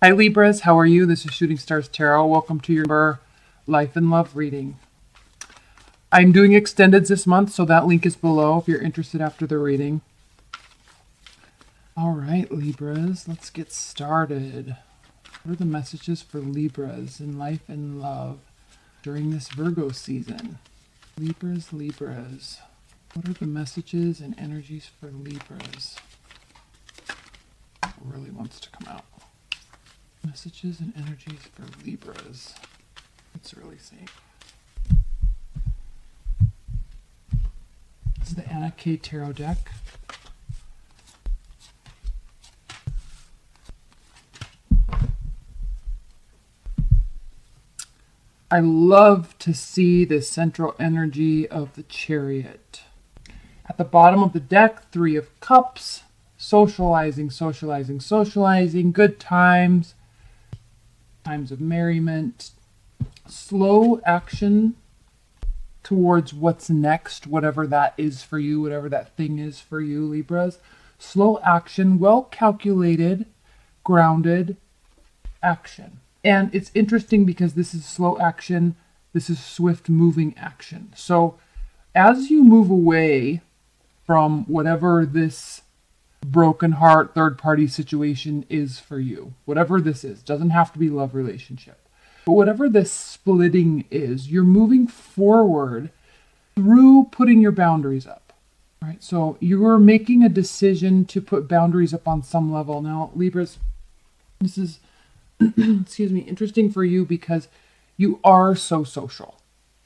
Hi Libras, how are you? This is Shooting Stars Tarot. Welcome to your life and love reading. I'm doing extendeds this month, so that link is below if you're interested after the reading. All right, Libras, let's get started. What are the messages for Libras in life and love during this Virgo season? Libras. What are the messages and energies for Libras? It really wants to come out. Messages and energies for Libras. Let's really see. This is the Anna K Tarot deck. I love to see the central energy of the Chariot. At the bottom of the deck, 3 of Cups, socializing, good times, times of merriment, slow action towards what's next, whatever that is for you, whatever that thing is for you, Libras. Slow action, well calculated, grounded action. And it's interesting because this is slow action, this is swift moving action. So as you move away from whatever this broken heart third party situation is for you, whatever this is, doesn't have to be love relationship, but whatever this splitting is, you're moving forward through putting your boundaries up, right? So you're making a decision to put boundaries up on some level. Now, Libras, this is excuse me, interesting for you because you are so social.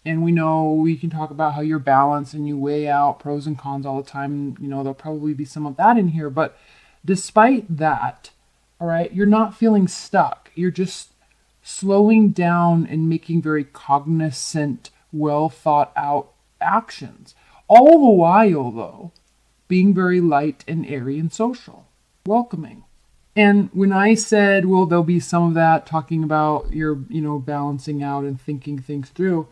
And we know we can talk about how you're balanced and you weigh out pros and cons all the time. You know, there'll probably be some of that in here. But despite that, all right, you're not feeling stuck. You're just slowing down and making very cognizant, well thought out actions. All the while, though, being very light and airy and social, welcoming. And when I said, well, there'll be some of that talking about your, balancing out and thinking things through,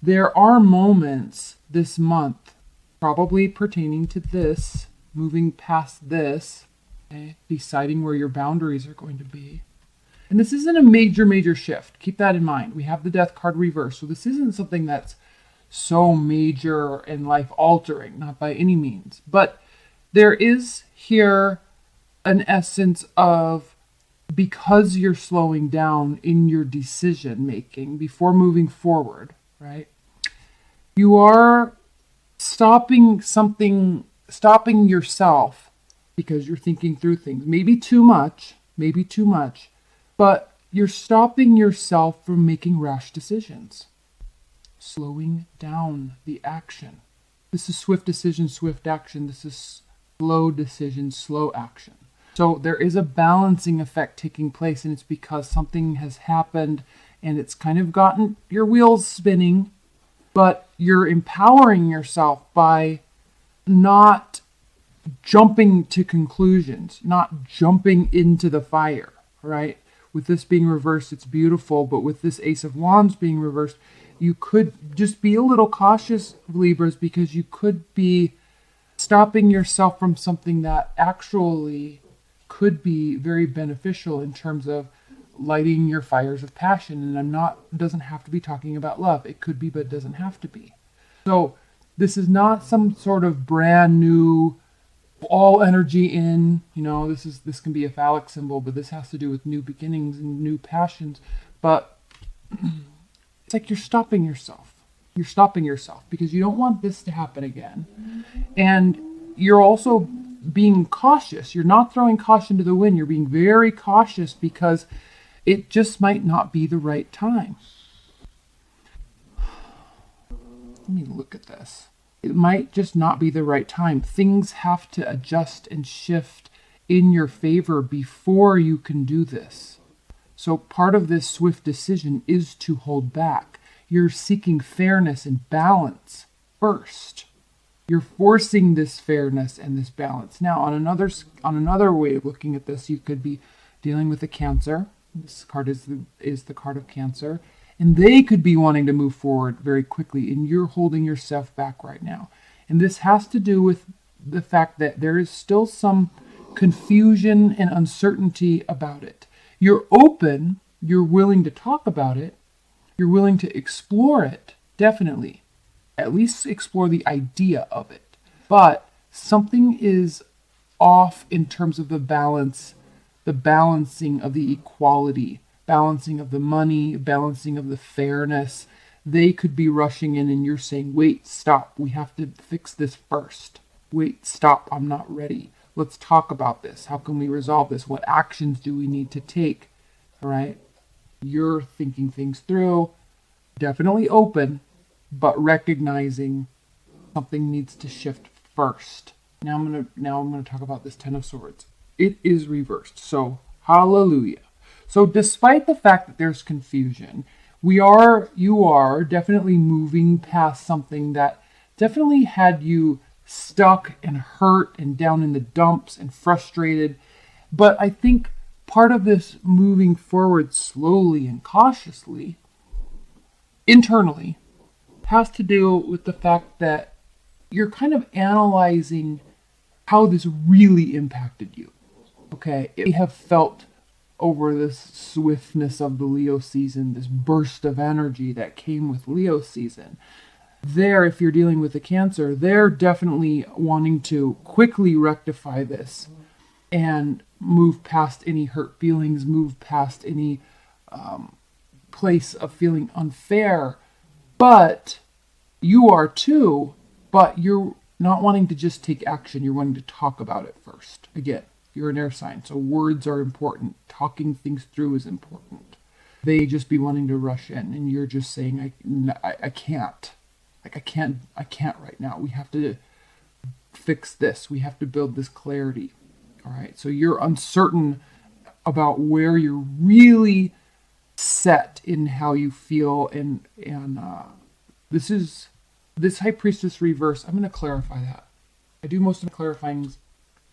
there are moments this month, probably pertaining to this, moving past this, okay, deciding where your boundaries are going to be. And this isn't a major shift. Keep that in mind. We have the Death card reversed, so this isn't something that's so major and life-altering, not by any means. But there is here an essence of, because you're slowing down in your decision making before moving forward, right? You are stopping yourself because you're thinking through things. Maybe too much, but you're stopping yourself from making rash decisions. Slowing down the action. This is swift decision, swift action. This is slow decision, slow action. So there is a balancing effect taking place, and it's because something has happened and it's kind of gotten your wheels spinning, but you're empowering yourself by not jumping to conclusions, not jumping into the fire, right? With this being reversed, it's beautiful, but with this Ace of Wands being reversed, you could just be a little cautious, Libras, because you could be stopping yourself from something that actually could be very beneficial in terms of lighting your fires of passion. And it doesn't have to be talking about love. It could be, but it doesn't have to be. So this is not some sort of brand new, all energy in, this can be a phallic symbol, but this has to do with new beginnings and new passions. But it's like you're stopping yourself. You're stopping yourself because you don't want this to happen again. And you're also being cautious. You're not throwing caution to the wind. You're being very cautious because it just might not be the right time. Let me look at this. It might just not be the right time. Things have to adjust and shift in your favor before you can do this. So part of this swift decision is to hold back. You're seeking fairness and balance first. You're forcing this fairness and this balance. Now, on another way of looking at this, you could be dealing with a Cancer. This card is the card of Cancer. And they could be wanting to move forward very quickly, and you're holding yourself back right now. And this has to do with the fact that there is still some confusion and uncertainty about it. You're open, you're willing to talk about it, you're willing to explore it, definitely. At least explore the idea of it. But something is off in terms of the balance, the balancing of the equality, balancing of the money, balancing of the fairness. They could be rushing in and you're saying, wait, stop, we have to fix this first. Wait, stop, I'm not ready. Let's talk about this. How can we resolve this? What actions do we need to take? All right? You're thinking things through, definitely open, but recognizing something needs to shift first. Now I'm gonna talk about this Ten of Swords. It is reversed. So hallelujah. So despite the fact that there's confusion, you are definitely moving past something that definitely had you stuck and hurt and down in the dumps and frustrated. But I think part of this moving forward slowly and cautiously, internally, has to do with the fact that you're kind of analyzing how this really impacted you. Okay, we have felt over this swiftness of the Leo season, this burst of energy that came with Leo season. If you're dealing with a Cancer, they're definitely wanting to quickly rectify this and move past any hurt feelings, move past any place of feeling unfair. But you are too, but you're not wanting to just take action. You're wanting to talk about it first. Again, you're an air sign, so words are important. Talking things through is important. They just be wanting to rush in, and you're just saying, I can't. Like, I can't right now. We have to fix this. We have to build this clarity. All right. So you're uncertain about where you're really set in how you feel. And this High Priestess reverse. I'm going to clarify that. I do most of the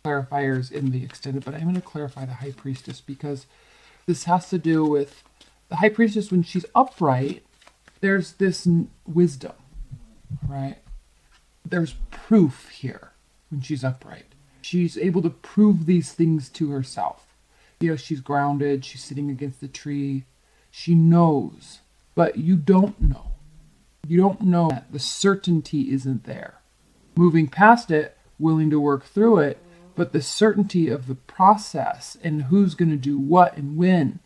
clarifiers in the extended, but I'm going to clarify the High Priestess because this has to do with the High Priestess. When she's upright, there's this wisdom. Right? There's proof here when she's upright. She's able to prove these things to herself. She's grounded. She's sitting against the tree. She knows, but you don't know. You don't know that the certainty isn't there. Moving past it, willing to work through it, but the certainty of the process and who's going to do what and when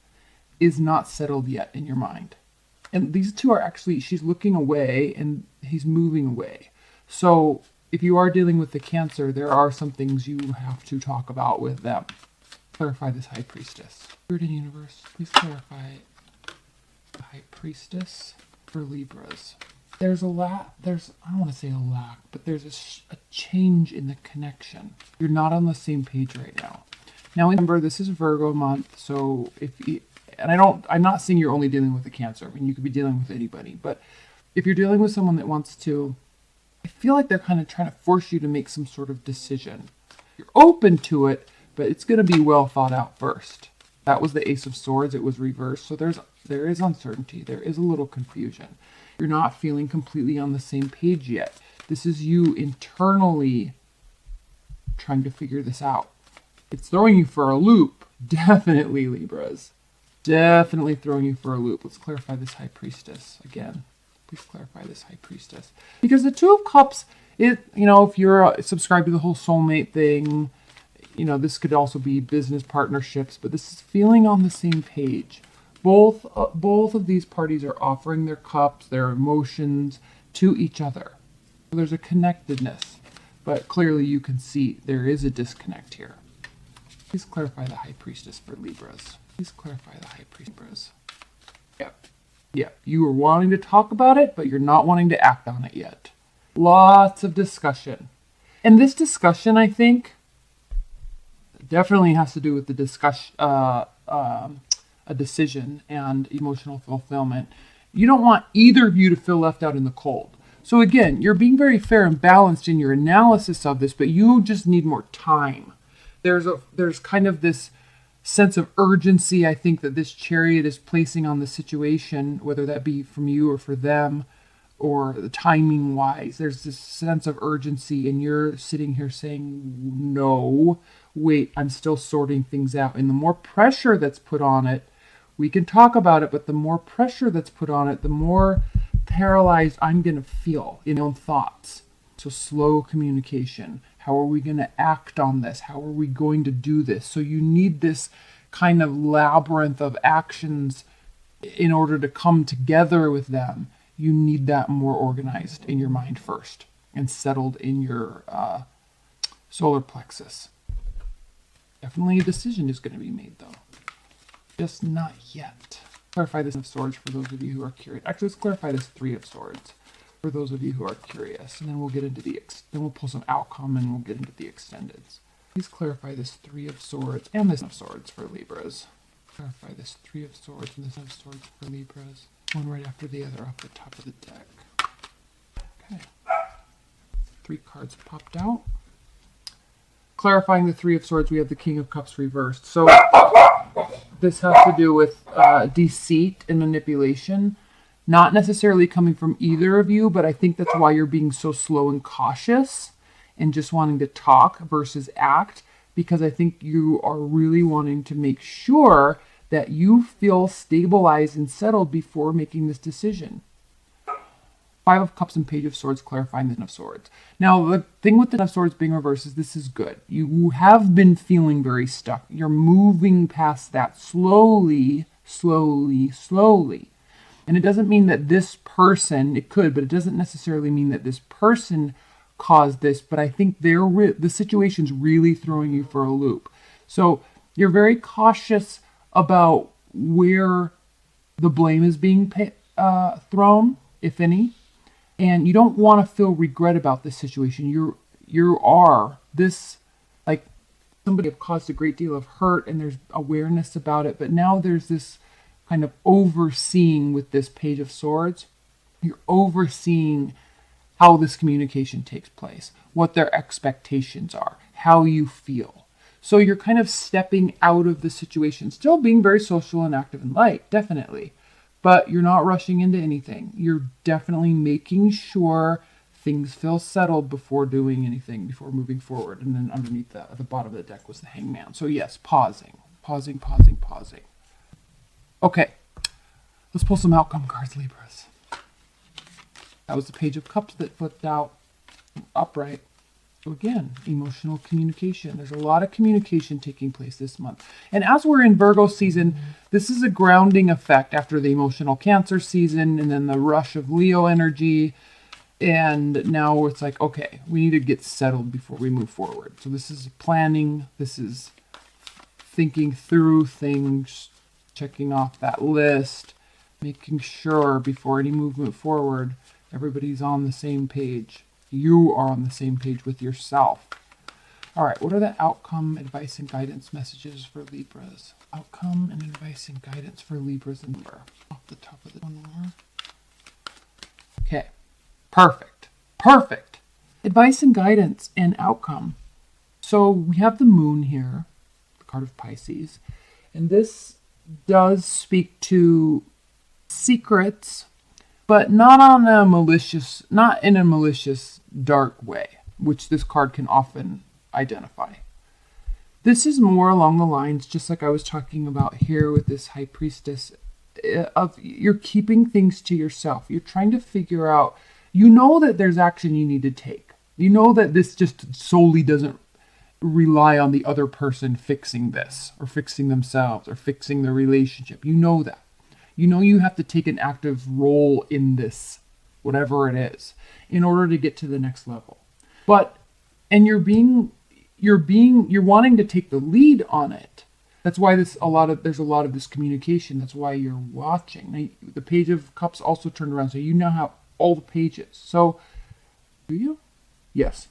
is not settled yet in your mind. And these two are actually, she's looking away and he's moving away. So if you are dealing with the Cancer, there are some things you have to talk about with them. Clarify this High Priestess. Spirit and Universe, please clarify the High Priestess for Libras. I don't want to say a lack, but there's a change in the connection. You're not on the same page right now. Now remember, this is Virgo month, so I'm not saying you're only dealing with a Cancer. I mean, you could be dealing with anybody. But if you're dealing with someone that wants to, I feel like they're kind of trying to force you to make some sort of decision. You're open to it, but it's going to be well thought out first. That was the Ace of Swords. It was reversed. So there is uncertainty. There is a little confusion. You're not feeling completely on the same page yet. This is you internally trying to figure this out. It's throwing you for a loop. Definitely, Libras. Definitely throwing you for a loop. Let's clarify this High Priestess again. Please clarify this High Priestess. Because the Two of Cups, if you're subscribed to the whole soulmate thing, this could also be business partnerships, but this is feeling on the same page. Both of these parties are offering their cups, their emotions to each other. So there's a connectedness, but clearly you can see there is a disconnect here. Please clarify the High Priestess for Libras. Please clarify the High Priestess. Yeah. You are wanting to talk about it, but you're not wanting to act on it yet. Lots of discussion. And this discussion, I think, definitely has to do with the discussion, a decision and emotional fulfillment. You don't want either of you to feel left out in the cold. So again, you're being very fair and balanced in your analysis of this, but you just need more time. There's kind of this sense of urgency, I think, that this Chariot is placing on the situation, whether that be from you or for them, or the timing wise. There's this sense of urgency, and you're sitting here saying, no, wait, I'm still sorting things out. And the more pressure that's put on it, we can talk about it, but the more pressure that's put on it, the more paralyzed I'm going to feel in my own thoughts. So slow communication. How are we going to act on this? How are we going to do this? So you need this kind of labyrinth of actions in order to come together with them. You need that more organized in your mind first and settled in your solar plexus. Definitely a decision is going to be made though. Just not yet. Clarify this of Swords for those of you who are curious. Actually, let's clarify this Three of Swords for those of you who are curious, and then we'll get into then we'll pull some outcome and we'll get into the extendeds. Please clarify this Three of Swords and this of Swords for Libras. Clarify this Three of Swords and this of Swords for Libras. One right after the other off the top of the deck. Okay. 3 cards popped out. Clarifying the Three of Swords, we have the King of Cups reversed. So this has to do with deceit and manipulation. Not necessarily coming from either of you, but I think that's why you're being so slow and cautious and just wanting to talk versus act, because I think you are really wanting to make sure that you feel stabilized and settled before making this decision. 5 of Cups and Page of Swords clarifying the Ten of Swords. Now, the thing with the Ten of Swords being reversed is this is good. You have been feeling very stuck. You're moving past that slowly, slowly, slowly. And it doesn't mean that this person, it could, but it doesn't necessarily mean that this person caused this. But I think the situation's really throwing you for a loop. So you're very cautious about where the blame is being thrown, if any. And you don't want to feel regret about this situation. You are this, like, somebody have caused a great deal of hurt and there's awareness about it. But now there's this kind of overseeing with this Page of Swords. You're overseeing how this communication takes place, what their expectations are, how you feel. So you're kind of stepping out of the situation, still being very social and active and light, definitely. But you're not rushing into anything. You're definitely making sure things feel settled before doing anything, before moving forward. And then underneath the bottom of the deck was the Hangman. So yes, pausing. Okay, let's pull some outcome cards, Libras. That was the Page of Cups that flipped out upright. So again, emotional communication. There's a lot of communication taking place this month. And as we're in Virgo season, this is a grounding effect after the emotional Cancer season and then the rush of Leo energy. And now it's like, okay, we need to get settled before we move forward. So this is planning. This is thinking through things, checking off that list, making sure before any movement forward, everybody's on the same page. You are on the same page with yourself. All right, what are the outcome, advice, and guidance messages for Libras? Outcome and advice and guidance for Libras and Libra. Off the top of the one more. Okay, perfect. Advice and guidance and outcome. So we have the Moon here, the card of Pisces, and this does speak to secrets, but not in a malicious, dark way, which this card can often identify. This is more along the lines, just like I was talking about here with this High Priestess, of you're keeping things to yourself. You're trying to figure out, you know that there's action you need to take. You know that this just solely doesn't rely on the other person fixing this, or fixing themselves, or fixing the relationship. You know that. You know you have to take an active role in this, whatever it is, in order to get to the next level. And you're wanting to take the lead on it. That's why there's a lot of this communication. That's why you're watching. Now, the Page of Cups also turned around, so you now have all the pages. So, do you? Yes.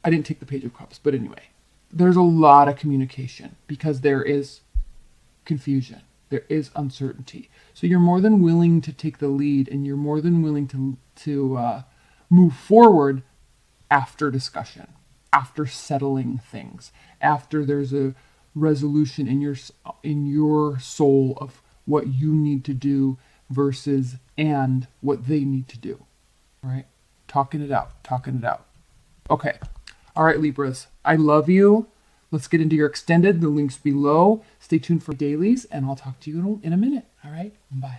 I didn't take the Page of Cups, but anyway, there's a lot of communication because there is confusion. There is uncertainty. So you're more than willing to take the lead, and you're more than willing to move forward after discussion, after settling things, after there's a resolution in your soul of what you need to do versus and what they need to do. Right? Talking it out. Okay. All right, Libras. I love you. Let's get into your extended. The link's below. Stay tuned for dailies, and I'll talk to you in a minute. All right? Bye.